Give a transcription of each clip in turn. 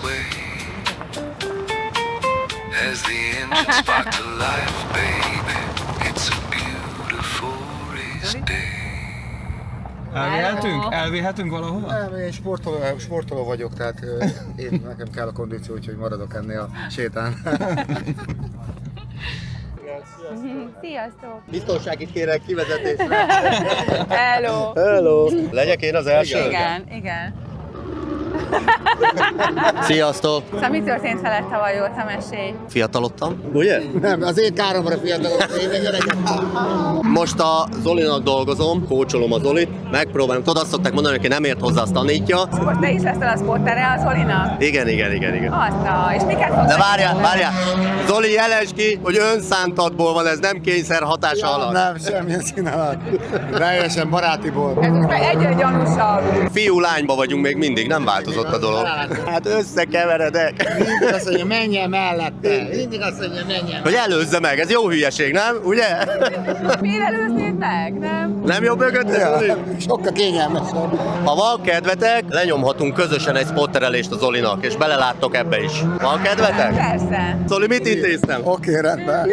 way as the engine spark to life, baby. It's a beautiful race day. Elvihetünk valahova? Nem, én sportoló vagyok, tehát nekem kell a kondíció, úgyhogy maradok ennél a sétán. Sziasztok! Biztonsági kérek, kivezetésre! Hello! Hello! Legyek én az első? Igen. Sziasztok! Szóval mi történt veled tavaly óta, mesélj? Fiatalodtam. Ugye? Nem, az én káromra fiatalodtam, én meg öregem. Most a Zolinak dolgozom, kócsolom a Zolit, megpróbálom. Tudod, azt szokták mondani, hogy aki nem ért hozzá, azt tanítja. Most te is leszel a spottere az Olinak? Igen. És miket fogsz? De várjál! Zoli, jelensd ki, hogy önszántatból van, ez nem kényszer hatása alatt. Nem, semmilyen szín alatt. Teljesen barátiból. Ez most már egyre gyanúsabb. Fiú-lányba vagyunk még mindig, nem változott a dolog. Hát összekeveredek. Mindig azt mondja, menjen mellette. Mindig azt mondja, menjen. Hogy előzze meg, ez jó hülyeség, nem? Ugye? Miért előznéd meg, nem? Nem jobb mögötte, Zoli? Sokkal kényelmesebb. Ha van kedvetek, lenyomhatunk közösen egy spotterelést a Zolinak, és beleláttok ebbe is. Van kedvetek? Persze. Zoli, mit intéztem? Oké, rendben.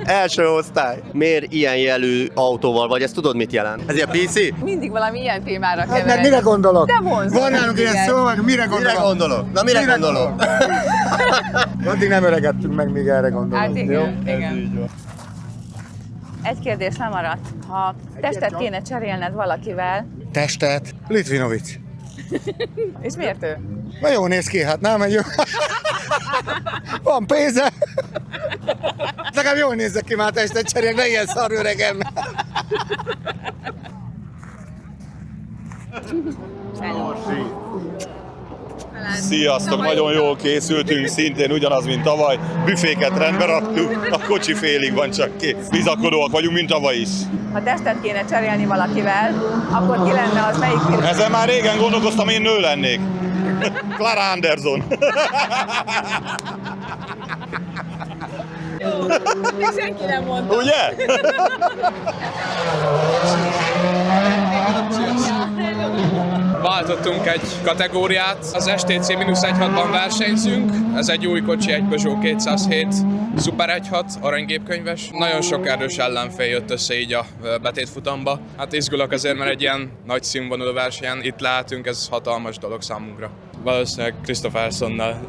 Első osztály. Miért ilyen jelű autóval vagy? Ezt tudod, mit jelent? Ez ilyen PC? Mindig valami ilyen témára Hát meg kevered. mire gondolok? De vonzó. Van nálunk ilyen szó, meg mire gondolok? Mire gondolok? Na, mire gondolok? Addig nem öregettünk meg, míg erre gondolok. Hát igen, Jó? igen. Egy kérdés lemaradt. Ha testet kéne cserélned valakivel, Testet. Litvinovic. és miért ő? Na jó néz ki, hát nem egy jó. Van pénze. Legalább jól nézzek ki már testet cserél, ne ilyen szar öregem. Sziasztok, nagyon jól készültünk, szintén ugyanaz, mint tavaly. Büféket rendbe raktuk, a kocsi félig van csak ki. Bizakodóak vagyunk, mint tavaly is. Ha testet kéne cserélni valakivel, akkor ki lenne az, melyik film? Ezen már régen gondolkoztam, én nő lennék. Clara Anderson. Senki nem mondta. Ugye? Váltottunk egy kategóriát, az STC -1.6-ban versenyzünk, ez egy új kocsi, egy Peugeot 207 Super 1.6 aranygépkönyves. Nagyon sok erős ellenfél jött össze így a betétfutamba. Hát izgulok azért, mert egy ilyen nagy színvonalú versenyen itt lehetünk, ez hatalmas dolog számunkra. Valószínűleg Christophersonnal.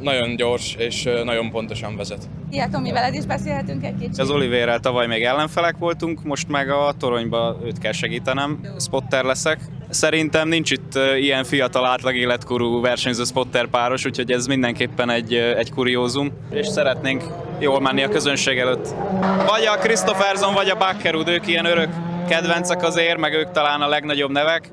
Nagyon gyors és nagyon pontosan vezet. Szia Tomi, veled is beszélhetünk egy kicsit? Az Olivérrel tavaly még ellenfelek voltunk, most meg a toronyba őt kell segítenem. Spotter leszek. Szerintem nincs itt ilyen fiatal átlag életkorú versenyző spotter páros, úgyhogy ez mindenképpen egy kuriózum. És szeretnénk jól menni a közönség előtt. Vagy a Christopherson, vagy a Bakkerud, ők ilyen örök kedvencek azért, meg ők talán a legnagyobb nevek.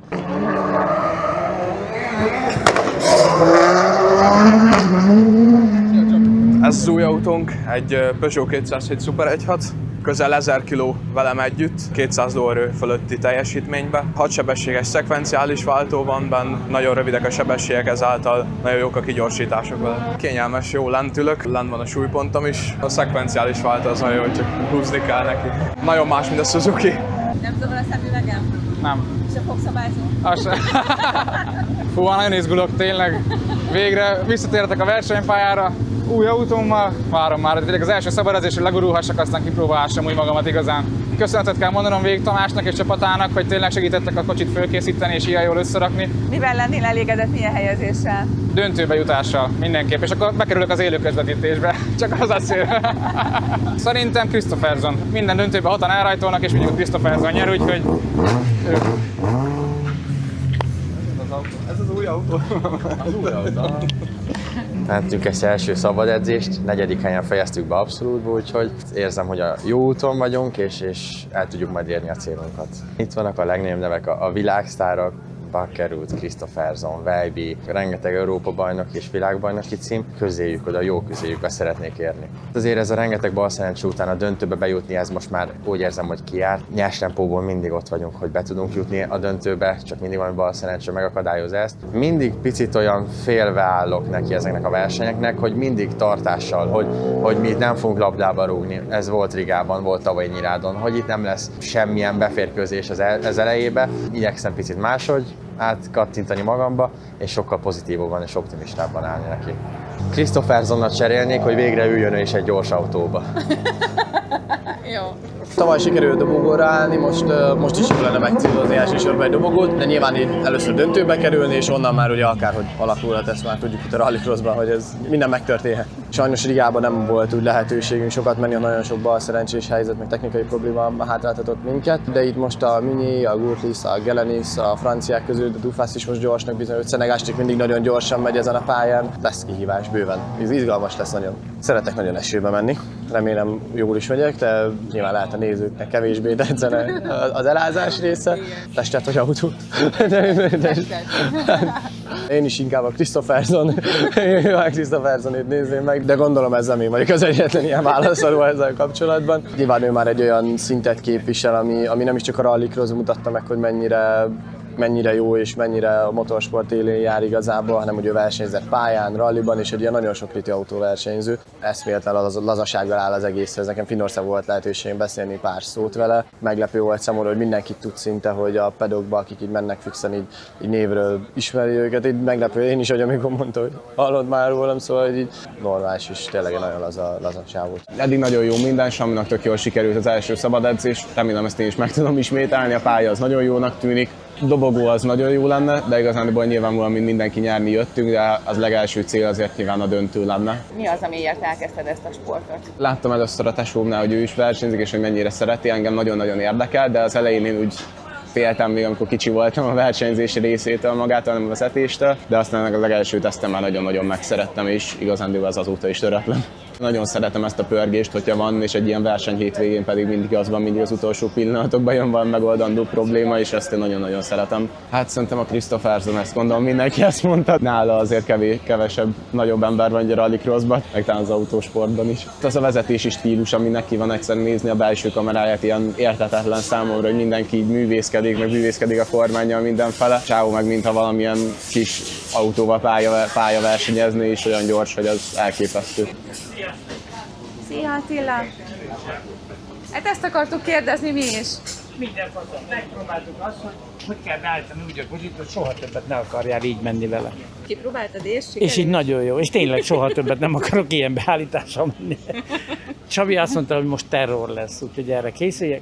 Ez az új autónk, egy Peugeot 207 Super 1.6, közel 1000 kg velem együtt, 200 lóerő fölötti teljesítményben. 6 sebességes szekvenciális váltó van benne, nagyon rövidek a sebességek, ezáltal nagyon jók a kigyorsítások vele. Kényelmes, jó lent ülök, lent van a súlypontom is, a szekvenciális váltó az nagyon jó, csak húzni kell neki. Nagyon más, mint a Suzuki. Nem zavar a szemüvegem? Nem. És a fogszabályzó? Az se. Hú, nagyon izgulok, tényleg. Végre visszatértek a versenypályára, új autómmal. Várom már, tényleg az első szabadezés, hogy legurulhassak, aztán kipróbálhassam úgy magamat igazán. Köszönetet kell mondanom végig Tamásnak és csapatának, hogy tényleg segítettek a kocsit fölkészíteni és ilyen jól összerakni. Mivel lennél elégedett, milyen helyezéssel? Döntőbe jutással mindenképp, és akkor bekerülök az élő közvetítésbe. Csak az a cél. Szerintem Christopherson. Minden döntőben 6-an elrajtolnak, és mindig a Christopherson nyer, úgyhogy... Ez az új autó. Az új autó. Mentünk ezt első szabad edzést, 4. helyen fejeztük be abszolútba, úgyhogy érzem, hogy a jó úton vagyunk, és el tudjuk majd érni a célunkat. Itt vannak a legnagyobb nevek, a világsztárok, Bakkerud, Christopherson, Weiby, rengeteg Európa-bajnok és világbajnoki cím, közéjük oda, jó közéjükbe szeretnék érni. Azért ez a rengeteg balszerencsé után a döntőbe bejutni, ez most már úgy érzem, hogy kijárt. Nyers tempóból mindig ott vagyunk, hogy be tudunk jutni a döntőbe, csak mindig van balszerencsé, megakadályoz ezt. Mindig picit olyan félve állok neki ezeknek a versenyeknek, hogy mindig tartással, hogy mi nem fogunk labdába rúgni. Ez volt Rigában, volt tavaly Nyírádon, hogy itt nem lesz semmilyen beférkőzés az elejébe. Igyekszem picit máshogy, átkattintani magamba, és sokkal pozitívabban és optimistábban állni neki. Christophersonnal cserélnék, hogy végre üljön ő is egy gyors autóba. Jó. Tavaly sikerült dobogóra állni, most is jó lenne megcélozni elsősorban egy dobogót, de nyilván itt először döntőbe kerülni, és onnan már ugye akárhogy alakulhat, ezt már tudjuk itt a rallycrossban, hogy ez minden megtörténhet. Sajnos Rigában nem volt úgy lehetőségünk sokat menni, nagyon sok balszerencsés helyzet, meg technikai probléma hátráltatott minket, de itt most a Mini, a Gurtlis, a Gelenis, a franciák közül, a Dufas is most gyorsnak bizonyult, Szenegástik mindig nagyon gyorsan megy ezen a pályán, lesz kihívás bőven. Ez izgalmas lesz nagyon. Szeretek nagyon esőbe menni, remélem jól is megyek, de nyilván lehet a nézőknek kevésbé tetszene az elázás része. Testet vagy autó? Én is inkább a Christophersonét nézném meg, de gondolom ezzel még vagyok az egyetlen ilyen válaszoló ezzel kapcsolatban. Nyilván ő már egy olyan szintet képvisel, ami nem is csak a rallycross mutatta meg, hogy mennyire jó és mennyire a motorsport élén jár igazából, hanem hogy ő versenyzett pályán, ralliban, és egy ilyen nagyon sokrétű autóversenyző. Eszméletlen lazasággal áll az egészhez. Nekem Finnországban volt lehetőségem beszélni pár szót vele. Meglepő volt számomra, hogy mindenkit tud szinte, hogy a pedokba, akik így mennek fixen, így névről ismeri őket. Így meglepő, én is, hogy amikor mondta, hogy hallod már rólam, szóval hogy így normális is, tényleg nagyon lazaság volt. Eddig nagyon jó minden, Saminak tök jól sikerült az első szabad edzés. Remélem ezt én is meg tudom ismételni, a pálya az nagyon jónak tűnik. Dobogó az nagyon jó lenne, de igazándiból nyilvánvalóan, mint mindenki nyerni jöttünk, de az legelső cél azért nyilván a döntő lenne. Mi az, amiért elkezdted ezt a sportot? Láttam először a tesómnál, hogy ő is versenyzik, és hogy mennyire szereti, engem nagyon-nagyon érdekel, de az elején én úgy féltem még, amikor kicsi voltam a versenyzési részétől magától, nem a vezetéstől, de aztán a legelső tesztem már nagyon-nagyon megszerettem, és igazándiból az azóta is töretlen. Nagyon szeretem ezt a pörgést, hogyha van, és egy ilyen verseny hétvégén pedig mindig az van, mindig az utolsó pillanatokban jön van megoldandó probléma, és ezt én nagyon-nagyon szeretem. Hát szerintem a Christopherson, ezt gondolom mindenki ezt mondta. Nála azért kevesebb, nagyobb ember van a rallycrossban, meg talán az autósportban is. Az a vezetési stílus, ami neki van, egyszerűen nézni a belső kameráját, ilyen érthetetlen számomra, hogy mindenki így művészkedik, meg művészkedik a kormánnyal mindenfele. Csávó meg mintha valamilyen kis autóval pálya versenyezni, és olyan gyors, hogy az elképesztő. Szia Attila! Hát ezt akartuk kérdezni mi is. Minden faszom. Megpróbáltuk azt, hogy kell beállítani úgy a kocsit, hogy soha többet ne akarjál így menni vele. Kipróbáltad és sikerült? És így nagyon jó. És tényleg soha többet nem akarok ilyen beállítással menni. Csabi azt mondta, hogy most terror lesz, úgyhogy erre készüljek.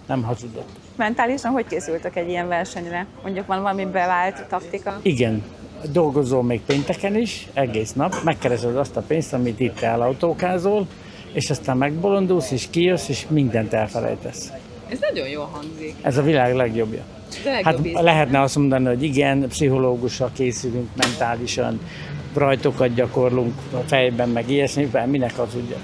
Nem hazudott. Mentálisan hogy készültök egy ilyen versenyre? Mondjuk van valami bevált taktika? Igen. Dolgozol még pénteken is, egész nap, megkeresed azt a pénzt, amit itt elautókázol, és aztán megbolondulsz, és kijössz, és mindent elfelejtesz. Ez nagyon jól hangzik. Ez a világ legjobbja. Hát lehetne azt mondani, hogy igen, pszichológussal készülünk mentálisan, rajtokat gyakorlunk a fejben, meg ilyesmiben, minek hazudja.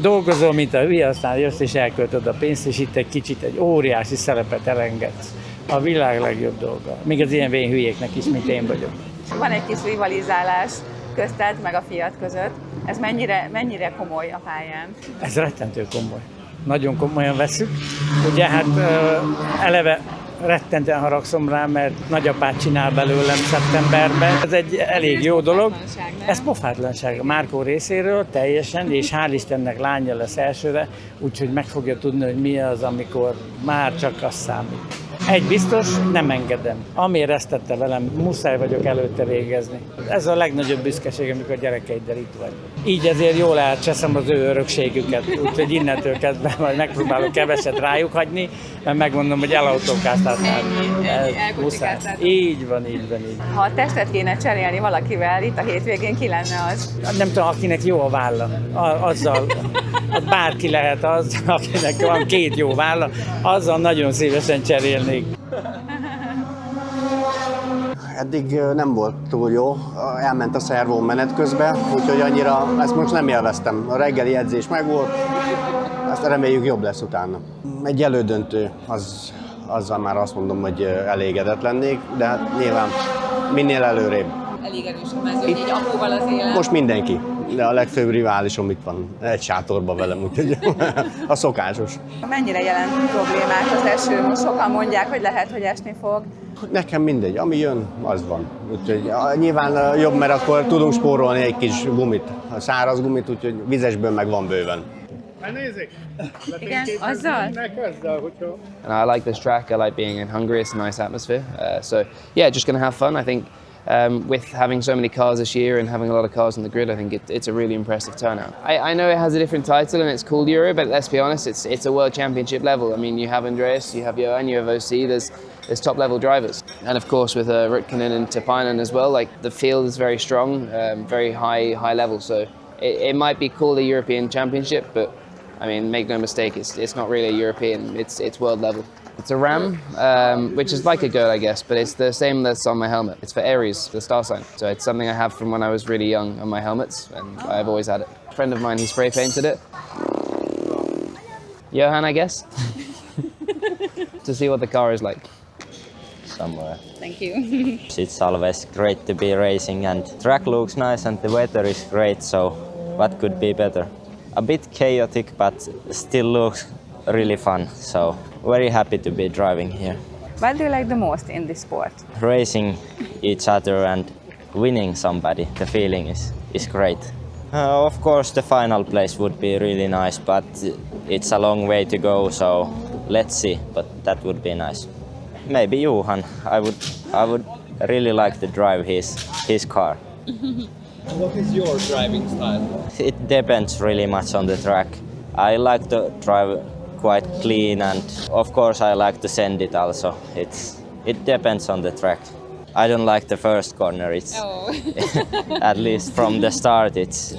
Dolgozol, mint a hülye, aztán jössz és elköltöd a pénzt, és itt egy kicsit egy óriási szerepet elengedsz. A világ legjobb dolga. Még az ilyen vén hülyéknek is, mint én vagyok. Van egy kis rivalizálás közted meg a Fiat között. Ez mennyire komoly a pályán? Ez rettentő komoly. Nagyon komolyan vesszük. Ugye hát eleve rettentően haragszom rá, mert nagyapát csinál belőlem szeptemberben. Ez egy elég jó dolog. Ez pofátlanság a Márkó részéről teljesen, és hál' Istennek lánya lesz elsőre, úgyhogy meg fogja tudni, hogy mi az, amikor már csak az számít. Egy biztos, nem engedem. Amiért ezt tette velem, muszáj vagyok előtte végezni. Ez a legnagyobb büszkeség, amikor a gyerekeiddel itt vagy. Így ezért jól elcseszem az ő örökségüket, úgyhogy innentől kezdve majd megpróbálok keveset rájuk hagyni, mert megmondom, hogy elautókáztál már. Így van. Ha a testet kéne cserélni valakivel, itt a hétvégén ki lenne az? Nem tudom, akinek jó a válla. Azzal, bárki lehet az, akinek van két jó válla, azzal nagyon szívesen cserélnék. Eddig nem volt túl jó, elment a szervóm menet közben, úgyhogy annyira ezt most nem élveztem. A reggeli edzés megvolt, ezt reméljük jobb lesz utána. Egy elődöntő, azzal már azt mondom, hogy elégedett lennék, de hát nyilván minél előrébb. Elég erős a mezőny, így apóval az élet. Most mindenki, de a legfőbb riválisom itt van, egy sátorban velem, úgyhogy a szokásos. Mennyire jelent problémát az eső? Most sokan mondják, hogy lehet, hogy esni fog. Nekem mindegy, ami jön, az van. Úgyhogy nyilván jobb, mert akkor tudunk spórolni egy kis gumit, a száraz gumit, úgyhogy vizesből meg van bőven. Igen, azzal? And I like this track. I like being in Hungary. It's a nice atmosphere. So yeah, just going to have fun. I think with having so many cars this year and having a lot of cars on the grid, I think it's a really impressive turnout. I know it has a different title and it's called Euro, but let's be honest, it's a World Championship level. I mean, you have Andreas, you have Johan, you have OC. There's top level drivers, and of course with Rutkanen and Tapainen as well. Like the field is very strong, very high level. So it might be called a European Championship, but I mean, make no mistake, it's not really a European. It's world level. It's a ram, which is like a goat, I guess, but it's the same that's on my helmet. It's for Aries, the star sign. So it's something I have from when I was really young on my helmets, and I've always had it. A friend of mine, he spray painted it. Johan, I guess, to see what the car is like. Somewhere. Thank you. It's always great to be racing, and track looks nice and the weather is great, so what could be better? A bit chaotic, but still looks really fun, so very happy to be driving here. What do you like the most in this sport? Racing each other and winning somebody, the feeling is great. Of course the final place would be really nice, but it's a long way to go, so let's see, but that would be nice. Maybe Johan. I would really like to drive his car. What is your driving style? It depends really much on the track. I like to drive quite clean, and of course I like to send it also. It depends on the track. I don't like the first corner. It's at least from the start it's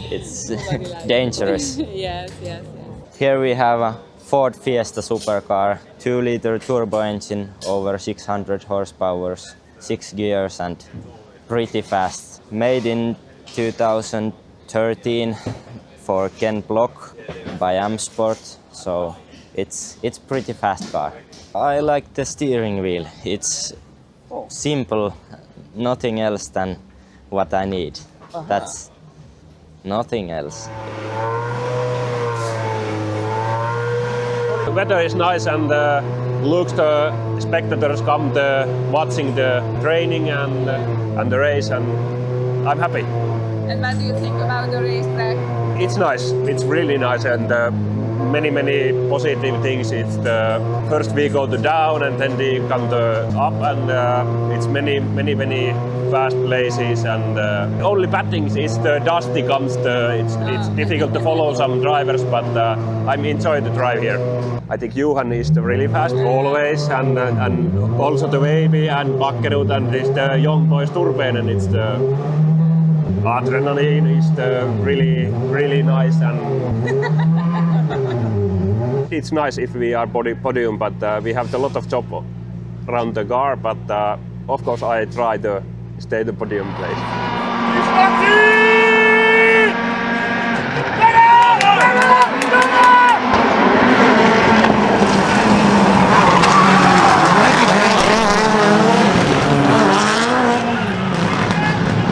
dangerous. Yes. Here we have a Ford Fiesta supercar, 2-liter turbo engine, over 600 horsepower, 6 gears and pretty fast. Made in 2013 for Ken Block by M-Sport, so it's pretty fast car. I like the steering wheel. It's simple, nothing else than what I need. That's nothing else. The weather is nice, and looks the spectators come watching the training and the race, and I'm happy. And what do you think about the racetrack? It's nice. It's really nice, and many positive things. It's the first we go to down, and then we come to up, and it's many fast places. And only bad things is the dusty comes. It's difficult to follow some drivers, but I'm enjoying the drive here. I think Johan is really fast always, and also the Baby and Bakkerud, and it's the young boys Turpeinen. It's the adrenaline is really nice, and it's nice if we are podium, but we have a lot of job around the car. But of course, I try to stay the podium place.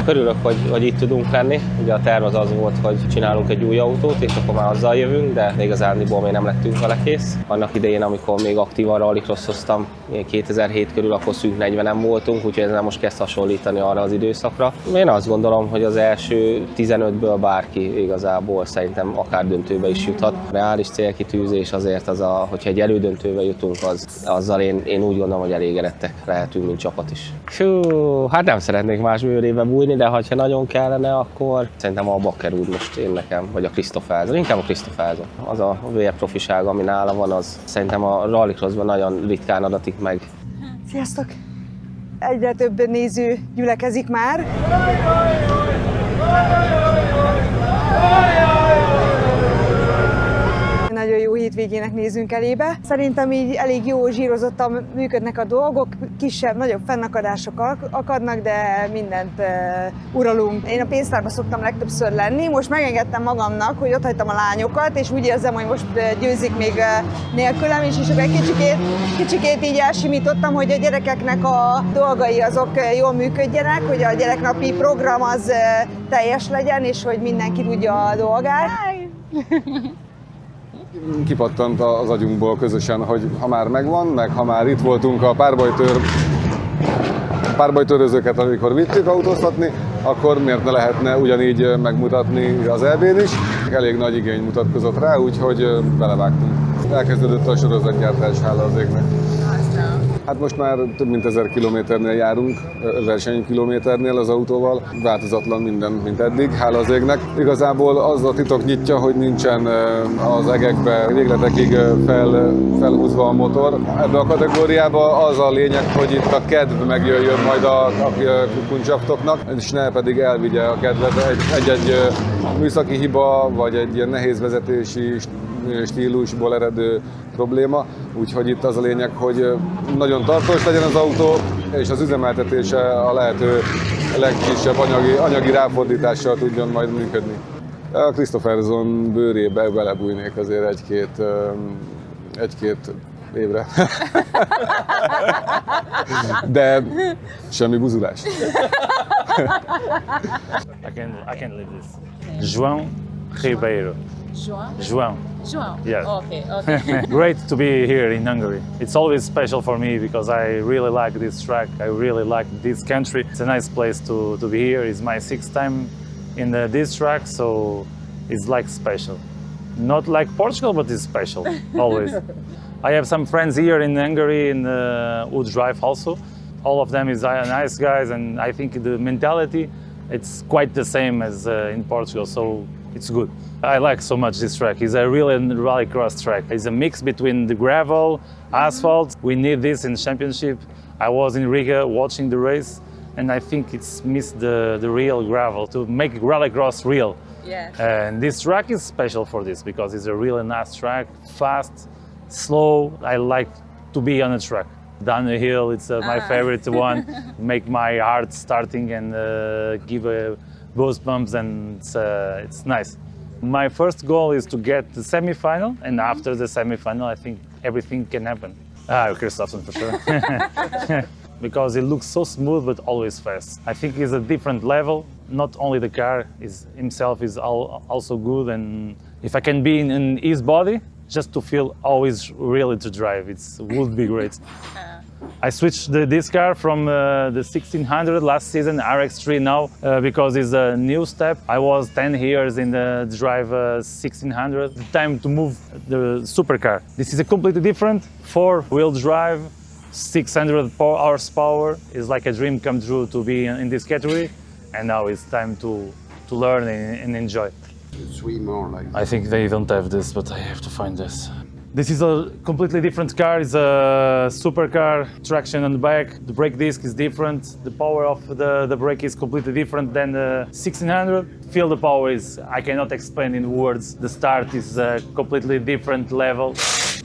Örülök, hogy itt tudunk lenni. Ugye a terv az volt, hogy csinálunk egy új autót, és akkor már azzal jövünk, de igazándiból még nem lettünk vele kész. Annak idején, amikor még aktívan rallycrossoztam, 2007 körül, akkor szűk 40-en voltunk, úgyhogy ez most kezd hasonlítani arra az időszakra. Én azt gondolom, hogy az első 15-ből bárki igazából szerintem akár döntőbe is juthat. Reális célkitűzés azért hogyha egy elődöntőbe jutunk, azzal én úgy gondolom, hogy elégedettek lehetünk, mint csapat is. Hát nem szeretnék más bőrébe bújni, de ha nagyon kellene, akkor szerintem a Bakkerud most én nekem, vagy a Krisztoffelson. Inkább a Krisztoffelson. Az a vérprofiság, ami nála van, az szerintem a rallycrossban nagyon ritkán adatik meg. Sziasztok! Egyre több néző gyülekezik már. Nagyon jó hétvégének nézünk elébe. Szerintem így elég jó zsírozottan működnek a dolgok, kisebb, nagyobb fennakadások akadnak, de mindent uralunk. Én a pénztárban szoktam legtöbbször lenni, most megengedtem magamnak, hogy ott hagytam a lányokat, és úgy érzem, hogy most győzik még nélkülem is, és akkor egy kicsikét így elsimítottam, hogy a gyerekeknek a dolgai azok jól működjenek, hogy a gyereknapi program az teljes legyen, és hogy mindenki tudja a dolgát. Kipattant az agyunkból közösen, hogy ha már megvan, meg ha már itt voltunk a párbajtőrözőket, amikor vittük autóztatni, akkor miért ne lehetne ugyanígy megmutatni az EB-n is. Elég nagy igény mutatkozott rá, úgyhogy belevágtunk. Elkezdődött a sorozatgyártás, hála az égnek. Hát most már több mint 1000 kilométernél járunk, versenykilométernél az autóval. Változatlan minden, mint eddig, hála az égnek. Igazából az a titok nyitja, hogy nincsen az egekbe végletekig felhúzva a motor. Ebbe a kategóriába az a lényeg, hogy itt a kedv megjöjjön majd a kuncsaktoknak, és ne pedig elvigye a kedvet egy-egy műszaki hiba, vagy egy ilyen nehéz vezetési stílusból eredő probléma. Úgyhogy itt az a lényeg, hogy nagyon tartós legyen az autó, és az üzemeltetése a lehető legkisebb anyagi ráfordítással tudjon majd működni. A Christopherson bőrébe belebújnék azért egy-két évre. De semmi buzulás. I can live this. João Ribeiro. João. Yes. Okay. Great to be here in Hungary. It's always special for me because I really like this track. I really like this country. It's a nice place to be here. It's my 6th time in this track, so it's like special. Not like Portugal, but it's special always. I have some friends here in Hungary in who drive also. All of them is nice guys, and I think the mentality it's quite the same as in Portugal, so it's good. I like so much this track. It's a really rallycross track. It's a mix between the gravel, asphalt. We need this in championship. I was in Riga watching the race, and I think it's missed the real gravel to make rallycross real. Yeah. And this track is special for this because it's a really nice track, fast, slow. I like to be on a track. Down the hill, it's my favorite one. Make my heart starting and give a boost bumps, and it's nice. My first goal is to get the semi-final, and after the semi-final, I think everything can happen. Kristoffersen for sure. Because it looks so smooth, but always fast. I think it's a different level. Not only the car himself is also good, and if I can be in his body, just to feel always really to drive, it would be great. I switched this car from the 1600 last season, RX3 now, because it's a new step. I was 10 years in the drive 1600. The time to move the supercar. This is a completely different 4-wheel drive, 600 horsepower. It's like a dream come true to be in this category, and now it's time to learn and enjoy. 3 more like. I think they don't have this, but I have to find this. This is a completely different car. It's a supercar, traction on the back. The brake disc is different. The power of the brake is completely different than the 1600. Feel the power is, I cannot explain in words. The start is a completely different level.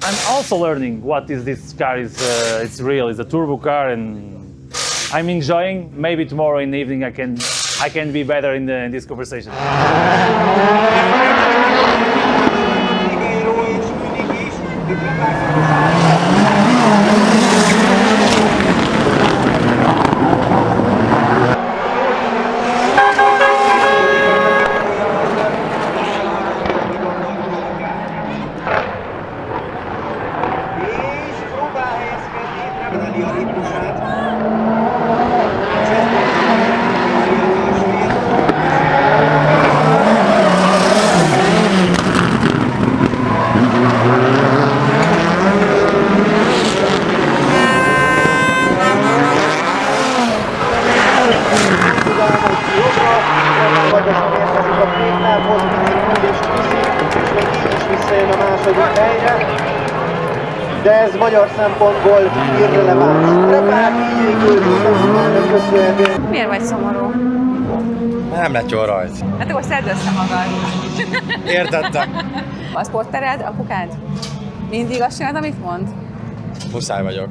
I'm also learning what is this car. It's real. It's a turbo car, and I'm enjoying. Maybe tomorrow in the evening I can be better in this conversation. De ez magyar szempontból irreleváns. Köszönhető. Miért vagy szomorú? Nem lett jó rajt. Hát akkor szedd össze magad. Értettem. A sporttered, apukád? Mindig azt csinálod, amit mond? Muszáj vagyok.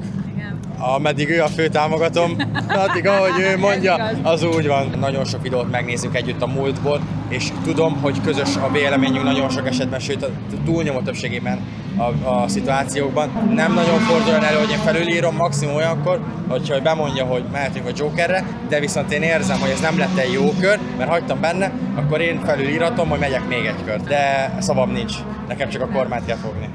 Ameddig ő a fő támogatom, addig ahogy ő mondja, az úgy van. Nagyon sok videót megnézzük együtt a múltból, és tudom, hogy közös a véleményünk nagyon sok esetben, sőt a túlnyomó többségében a szituációkban. Nem nagyon fordul elő, hogy én felülírom, maximum olyankor, hogyha bemondja, hogy mehetünk a Jokerre, de viszont én érzem, hogy ez nem lett egy jó kör, mert hagytam benne, akkor én felülíratom, hogy megyek még egy kört. De szavam nincs, nekem csak a kormányt kell fogni.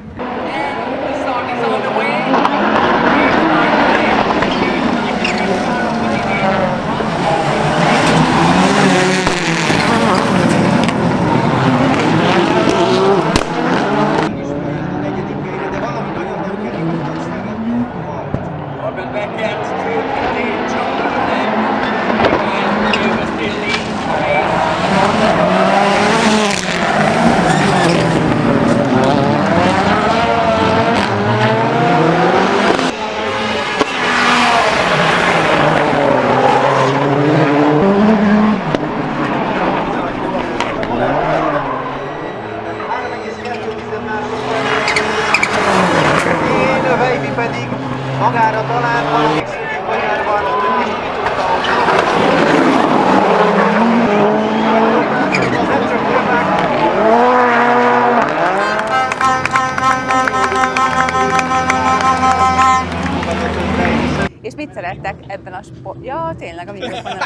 szerettek ebben a sport... Ja, tényleg a mikrofonon.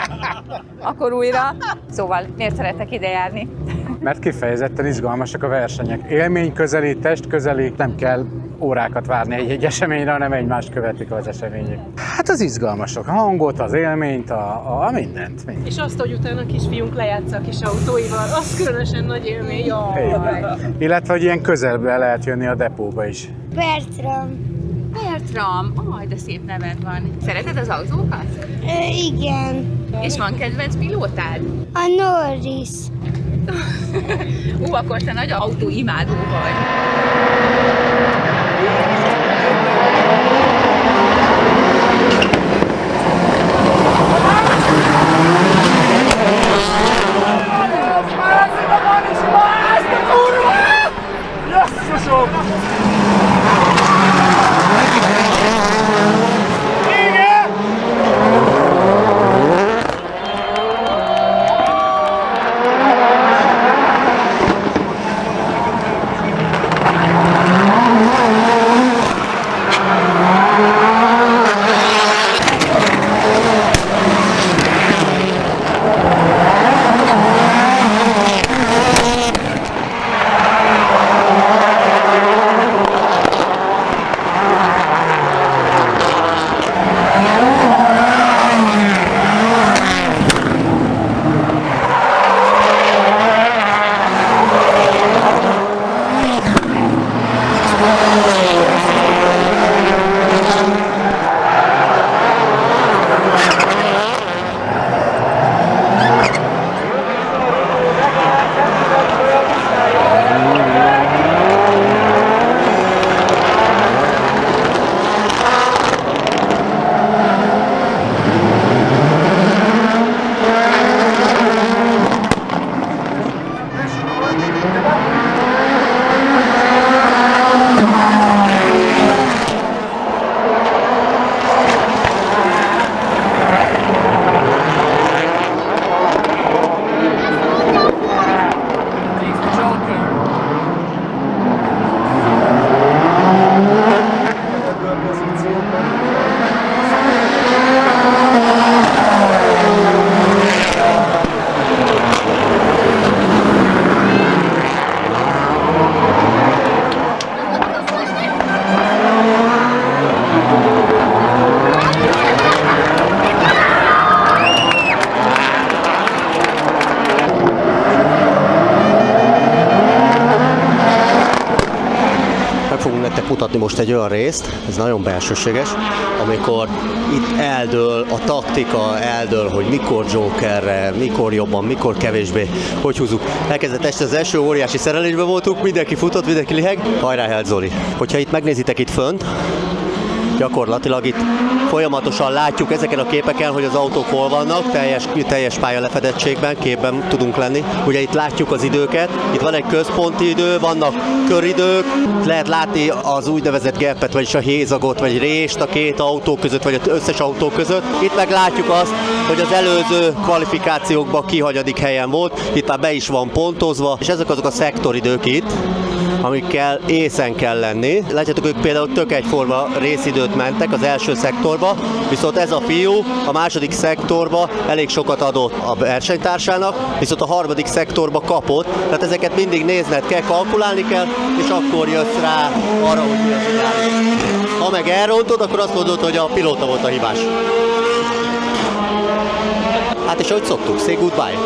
Akkor újra. Szóval miért szerettek ide járni? Mert kifejezetten izgalmasak a versenyek. Élmény közeli, test közeli, nem kell órákat várni egy eseményre, hanem egymást követik az események. Hát az izgalmasok, a hangot, az élményt, a mindent. És azt, hogy utána a kisfiunk lejátsza a kis autóival, az különösen nagy élmény. Illetve, hogy ilyen közelbe lehet jönni a depóba is. Bertram. Bertram, de szép neved van. Szereted az autókat? Igen. És van kedvenc pilótád? A Norris. Akkor te nagy autóimádó vagy. Mutatni most egy olyan részt, ez nagyon belsőséges, amikor itt eldől a taktika, eldől, hogy mikor Jokerre, mikor jobban, mikor kevésbé, hogy húzzuk. Elkezdett este az első óriási szerelésben voltunk, mindenki futott, mindenki liheg, hajrá Held Zoli. Hogyha itt megnézitek itt fönt, gyakorlatilag itt folyamatosan látjuk ezeken a képeken, hogy az autók hol vannak, teljes pálya lefedettségben, képben tudunk lenni. Ugye itt látjuk az időket, itt van egy központi idő, vannak köridők, lehet látni az úgynevezett gapet, vagyis a hézagot, vagy rést a két autó között, vagy az összes autó között. Itt meg látjuk azt, hogy az előző kvalifikációkban ki hanyadik helyen volt, itt már be is van pontozva, és ezek azok a szektoridők itt, amikkel észen kell lenni. Látjátok, ők például tök egyforma részidőt mentek az első szektorba, viszont ez a fiú a második szektorba elég sokat adott a versenytársának, viszont a harmadik szektorba kapott, tehát ezeket mindig nézned kell, kalkulálni kell, és akkor jössz rá arra, hogy mi az ideális. Ha meg elrontod, akkor azt mondod, hogy a pilóta volt a hibás. Hát és ahogy szoktuk, say goodbye.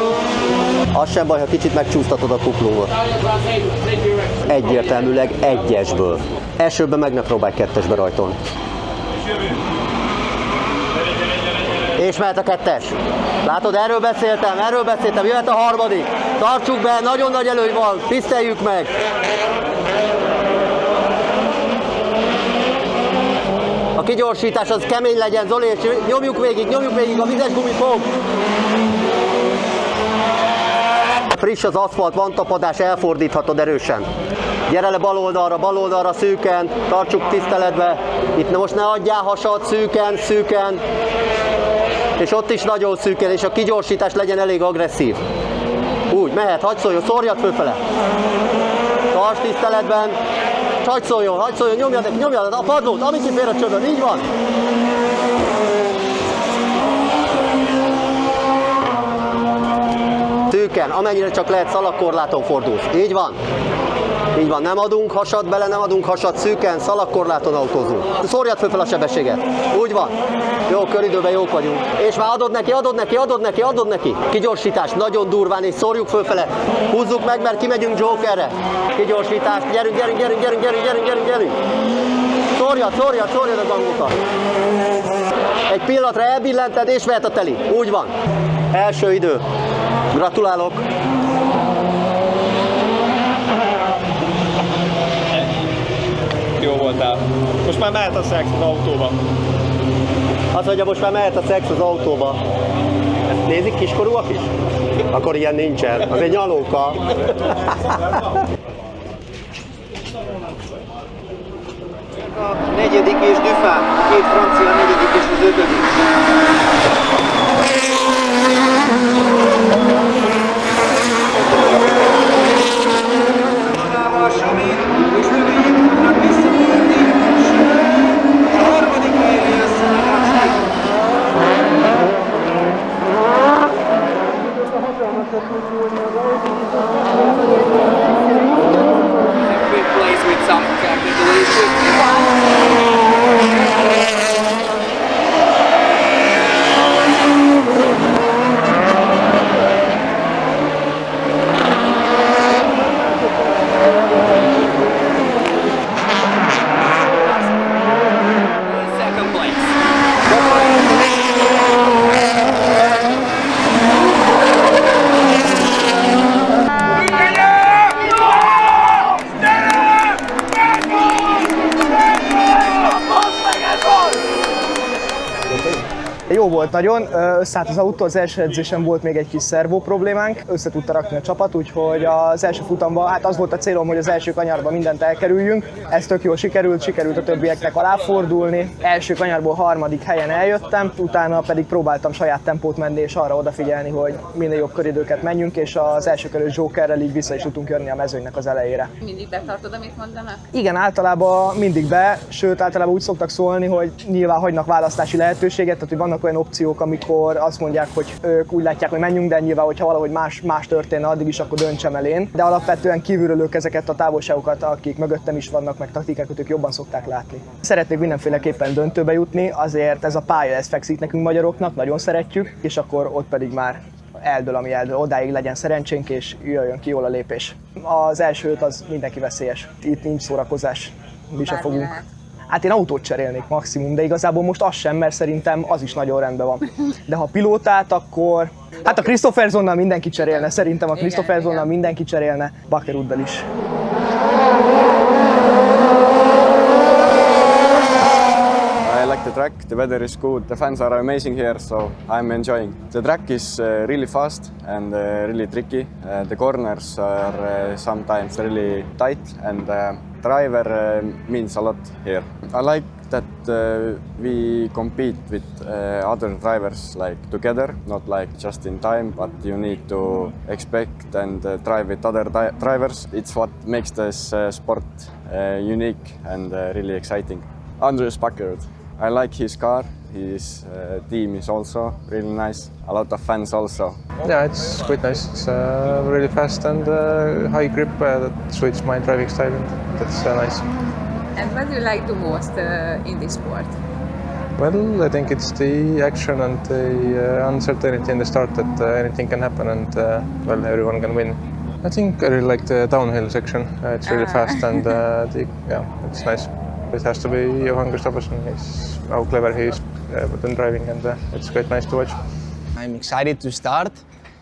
Az sem baj, ha kicsit megcsúsztatod a kuplungot. Egyértelműleg egyesből. Elsőben meg ne próbálj kettesbe rajton. És mehet a kettes. Látod, erről beszéltem, jöhet a harmadik. Tartsuk be, nagyon nagy előny van, tiszteljük meg. A kigyorsítás az kemény legyen, Zoli, és nyomjuk végig, a vizes gumifog. Friss az aszfalt, van tapadás, elfordíthatod erősen. Gyere le bal oldalra szűken, tartsuk tiszteletbe. Itt most ne adjál hasad, szűken. És ott is nagyon szűken, és a kigyorsítás legyen elég agresszív. Úgy, mehet, hagyj szóljon, szórjad fölfele. Tarts tiszteletben. Hagyj szóljon, nyomjad a padlót, amit ki fér a csövön, így van. szűken, amennyire csak lehet szalagkorláton fordulsz. Így van. Így van, nem adunk hasat bele, nem adunk hasat, szűken, szalagkorláton autózunk. Szórjad fel a sebességet. Úgy van. Jó, köridőben jók vagyunk. És már adod neki. Kigyorsítás, nagyon durván, és szórjuk fölfele. Húzzuk meg, mert kimegyünk Jokerre. Kigyorsítás, gyerünk. Szórjad a gangokat. Egy pillanatra elbillented, és vehet a teli. Úgy van. Első idő. Gratulálok. Jó voltál. Most már mehet a szex az autóba. Azt mondja, most már mehet a szex az autóba. Ezt nézik kiskorúak is? Akkor ilyen nincsen. Az egy nyalóka. A negyedik és Dufán. Két francia, negyedik és az ötödik. Magával Samin és növények tudnak visszatérni. A harmadik helyre jössz a Plays with some technical issues. Second place. Jó volt nagyon, összeállt az autó, az első edzésen volt még egy kis szervó problémánk, össze tudta rakni a csapat, úgyhogy az első futamban, hát az volt a célom, hogy az első kanyarban mindent elkerüljünk. Ez tök jól sikerült a többieknek aláfordulni. Első kanyarból harmadik helyen eljöttem, utána pedig próbáltam saját tempót menni és arra odafigyelni, hogy minél jobb köridőket menjünk, és az első körös Jokerrel így vissza is tudtunk jönni a mezőnynek az elejére. Mindig betartod, amit mondanak? Igen, általában mindig sőt általában úgy szoktak szólni, hogy nyilván hagynak választási lehetőséget, tehát hogy vannak olyan opciók, amikor azt mondják, hogy ők úgy látják, hogy menjünk, de nyilván, hogyha valahogy más történne addig is, akkor döntsem el én. De alapvetően kívülről ők ezeket a távolságokat, akik mögöttem is vannak, meg taktikákat, ők jobban szokták látni. Szeretnék mindenféleképpen döntőbe jutni, azért ez a pálya, ez fekszik nekünk magyaroknak, nagyon szeretjük, és akkor ott pedig már eldől, ami eldől, odáig legyen szerencsénk, és jöjjön ki jól a lépés. Az első öt az mindenki veszélyes, itt nincs szórakozás, mi sem fogunk. Hát én autót cserélnék maximum, de igazából most az sem, mert szerintem az is nagyon rendben van. De ha pilótát, akkor... Hát a Christophersonnal mindenki cserélne, szerintem a Christophersonnal mindenki cserélne, Bakeruddal is. I like the track, the weather is good, the fans are amazing here, so I'm enjoying. The track is really fast and really tricky. The corners are sometimes really tight and driver means a lot here. I like that we compete with other drivers like together, not like just in time, but you need to expect and drive with other drivers. It's what makes this sport unique and really exciting. Andreas Bakkerud. I like his car, his team is also really nice, a lot of fans also. Yeah, it's quite nice. It's really fast and high grip that suits my driving style, and that's nice. And what do you like the most in this sport? Well, I think it's the action and the uncertainty in the start that anything can happen and well, everyone can win. I think I really like the downhill section. It's really fast and yeah, it's nice. It has to be Johan Kristoffersson. How clever he is when driving, and it's quite nice to watch. I'm excited to start.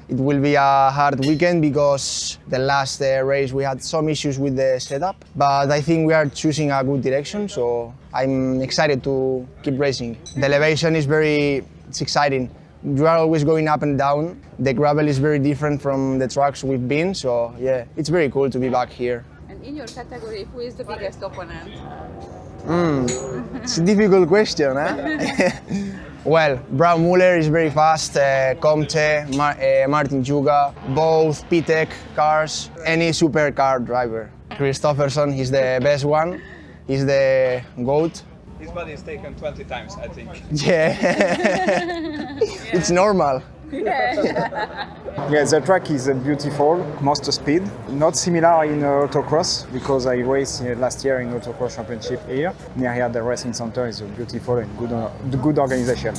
It will be a hard weekend because the last race we had some issues with the setup, but I think we are choosing a good direction, so I'm excited to keep racing. The elevation is it's exciting. You are always going up and down. The gravel is very different from the tracks we've been, so yeah, it's very cool to be back here. And in your category, who is the biggest opponent? It's a difficult question, huh? Well, Braun Muller is very fast, Comte, Martin Juga, both P-Tech cars, any supercar driver. Kristoffersson, he's the best one, he's the GOAT. His body is taken 20 times, I think. Yeah, it's normal. Yeah, the track is beautiful, most speed. Not similar in autocross because I raced last year in autocross championship here. Near here, the racing center is beautiful and good organization.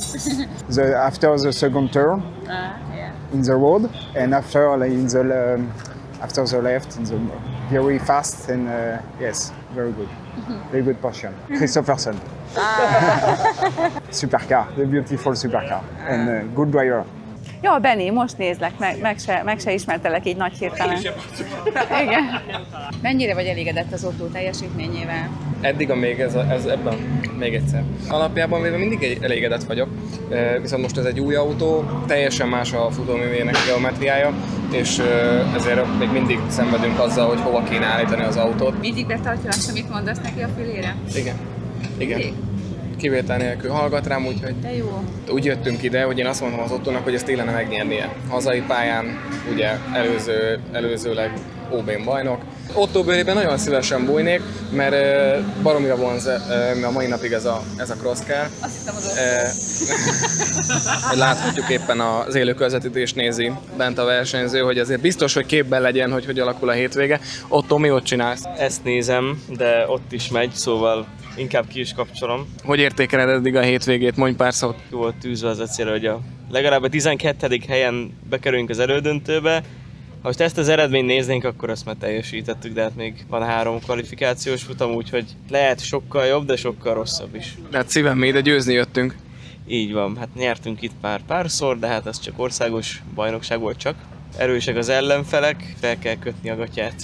After the second turn in the road and after the left in the very fast and yes, very good portion. Christopherson. Supercar, the beautiful supercar and good driver. Ja, Benni, most nézlek, meg se ismertelek így nagy hirtelen. Igen. Mennyire vagy elégedett az Otto teljesítményével? Eddig, amíg ez ebben még egyszer. Alapjában véve mindig elégedett vagyok, viszont most ez egy új autó, teljesen más a futóművének a geometriája, és ezért még mindig szenvedünk azzal, hogy hova kéne állítani az autót. Mindig betartja azt, amit mondasz neki a fülére? Igen. Kivétel nélkül hallgat rám, úgyhogy úgy jöttünk ide, hogy én azt mondtam az Ottónak, hogy ezt illene megnyernie. Hazai pályán, ugye előzőleg OB-n bajnok. Otto bőrében nagyon szívesen bújnék, mert baromira vonz a mai napig ez a crosscar. Azt hittem az Láthatjuk éppen az élő közvetítést nézi bent a versenyző, hogy azért biztos, hogy képben legyen, hogy alakul a hétvége. Otto, mi ott csinálsz? Ezt nézem, de ott is megy, szóval inkább ki is kapcsolom. Hogy értékeled eddig a hétvégét? Mondj pár szót. Jó volt tűzve az a célra, hogy legalább a 12. helyen bekerülünk az elődöntőbe. Ha most ezt az eredményt néznénk, akkor azt már teljesítettük, de hát még van 3 kvalifikációs futam, úgyhogy lehet sokkal jobb, de sokkal rosszabb is. De hát szívem mély, de győzni jöttünk. Így van, hát nyertünk itt párszor, de hát ez csak országos bajnokság volt csak. Erősek az ellenfelek, fel kell kötni a gatyát.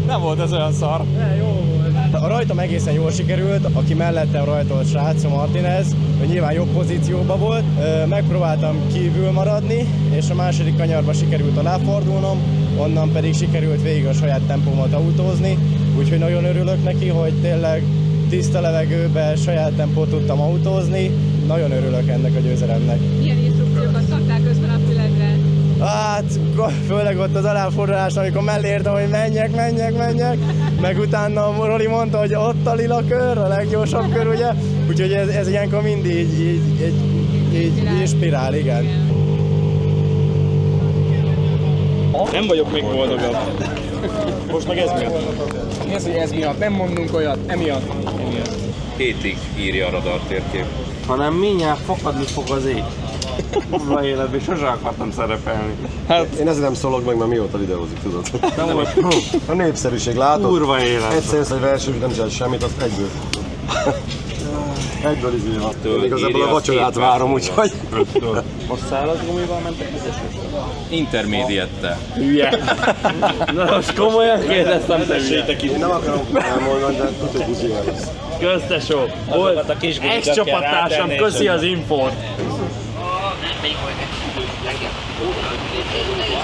Nem volt ez olyan szar. Jó volt. A rajtam egészen jól sikerült, aki mellettem rajtolt srác, Martinez, ő nyilván jobb pozícióban volt. Megpróbáltam kívül maradni, és a második kanyarba sikerült aláfordulnom, onnan pedig sikerült végig a saját tempómat autózni, úgyhogy nagyon örülök neki, hogy tényleg tiszta levegőben saját tempót tudtam autózni. Nagyon örülök ennek a győzelemnek. Milyen instrukciókat kaptál közben a füledre? Hát, főleg ott az aláfordulás, amikor mellé értem, hogy menjek, meg utána Roli mondta, hogy ott a lila kör, a leggyorsabb kör, ugye? Úgyhogy ez ilyenkor mindig így inspirál, igen. Nem vagyok még boldogabb. Most meg ez miatt. Mi az, hogy ez miatt? Nem mondunk olyat, emiatt. Hétig írja a radartérkép. Hanem mindjárt fakadni fog az ég. Kurva életben sose akartam szerepelni. Hát én ezért nem szólok meg, mert mióta videózik, tudod. Nem vagy pro. A népszerűség, látod? Kurva élet. Egyszer jössz egy verseny, nem csinálsz semmit, azt egyből. Egyből izé van. Én igazából a vacsorát várom, úgyhogy... Most száraz gumival mentek vizesre? Intermédiette. Hülye. Na most komolyan kérdeztem, tessétek is. Én nem akarom elmondani, de tudod, hogy buzival lesz. Köztesó, volt ex-csapattársam, köszi az infót.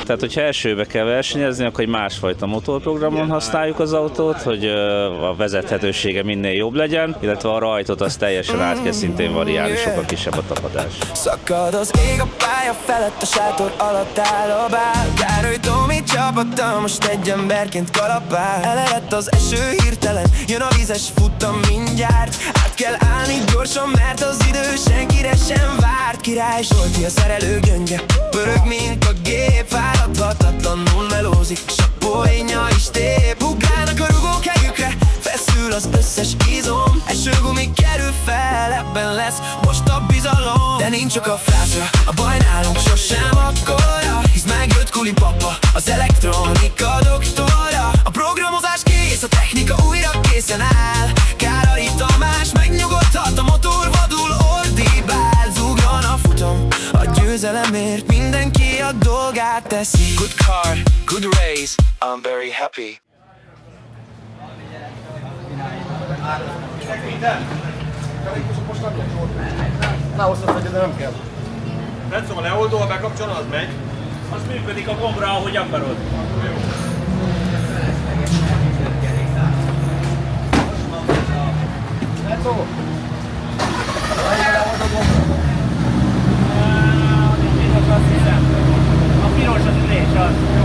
Tehát, hogyha elsőbe kell versenyezni, akkor egy másfajta motorprogramon használjuk az autót, hogy a vezethetősége minél jobb legyen, illetve a rajtot azt teljesen át kell szintén variálni, sokkal kisebb a tapadás. Szakad az ég a pálya felett, a sátor alatt áll a bál. Károly Tomi csapata most egy emberként kalapál. Elerett az eső hirtelen, jön a vízes futam mindjárt. Át kell állni gyorsan, mert az idő senkire sem várt. Király Zsolti a szerelő gyöngye, pörög mint a gép. Fáradhatatlanul melózik, s a poénja is tép. Ugrálnak a rugók helyükre, feszül az összes izom. Esőgumi kerül fel, ebben lesz most a bizalom. De nincs csak a frázra, a baj nálunk sosem akkora. Hisz megjött Kuli papa, az elektronika doktora. A programozás kész, a technika újra készen áll. Károly Tamás megnyugodhat, a motor vadul ordibál. Zúgran a futam, a győzelemért mindenki a dolgát teszi. Good car, good race, I'm very happy. Na, hoztam, de nem kell. Nem szóval leoldóval bekapcsolod, az megy. Az működik a gombra, ahogy akarod. A piros az ülés, az jó.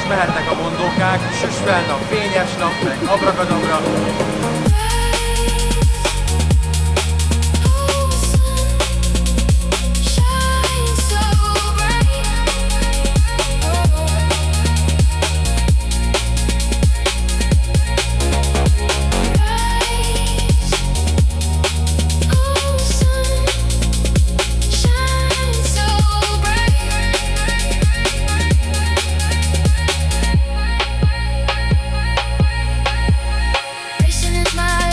Mehetnek a mondókák, süsvelne a fényes nap, meg abragadabra. Racing in my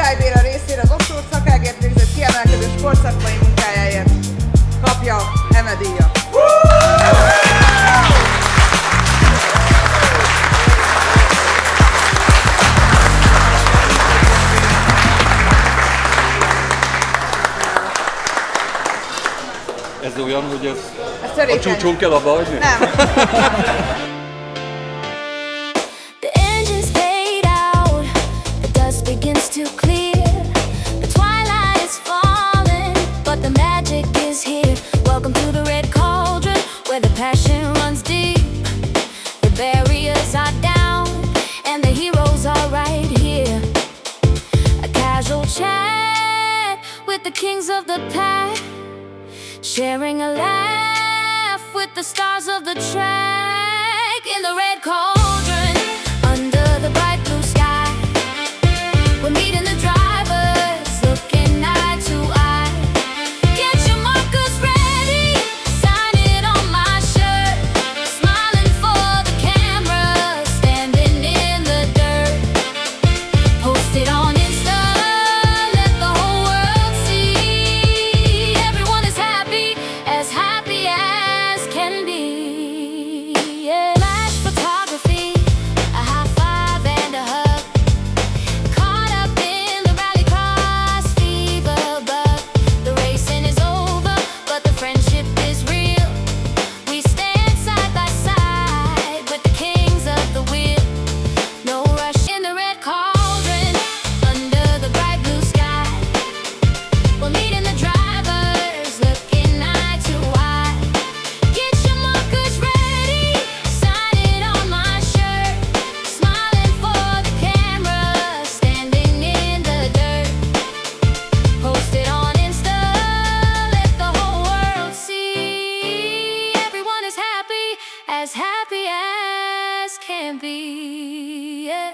Mihály Béla részére az offshore szakágért végzett kiemelkedő sportszakmai munkájáért kapja Eme díjat. Ez olyan, hogy Ez a csúcson kell abba hagyni? Nem. The engines fade out, the dust begins to clear. The twilight is falling, but the magic is here. Welcome to the red cauldron, where the passion runs deep. The barriers are down, and the heroes are right here. A casual chat with the kings of the past, sharing a laugh with the stars of the track. In the red cauldron, under the bright blue sky, we're meeting the drivers, looking eye to eye. Get your markers ready, sign it on my shirt. Smiling for the camera, standing in the dirt. Post it on Insta, let the whole world see. Everyone is happy as can be. Yeah. Flash photography, a high five and a hug. Caught up in the rallycross fever bug. The racing is over, but the friendship is real. We stand side by side with the kings of the wheel. No rush in the red cauldron, under the bright blue sky. We're meeting the drivers, looking eye to eye. Get your markers ready, sign it on my shirt. Smiling for the camera, standing in the dirt. Post it on Insta, let the whole world see. Everyone is happy as can be. Yeah.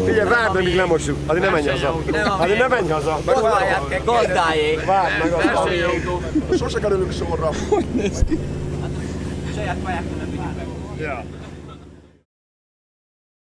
Figyelj, várd, amíg lemossuk. Addig ne menj haza. Addig ne menj haza. Gazdájék. Várd meg azt. Sose kerülünk sorra. Saját kajákon nem vigyük meg. Ja.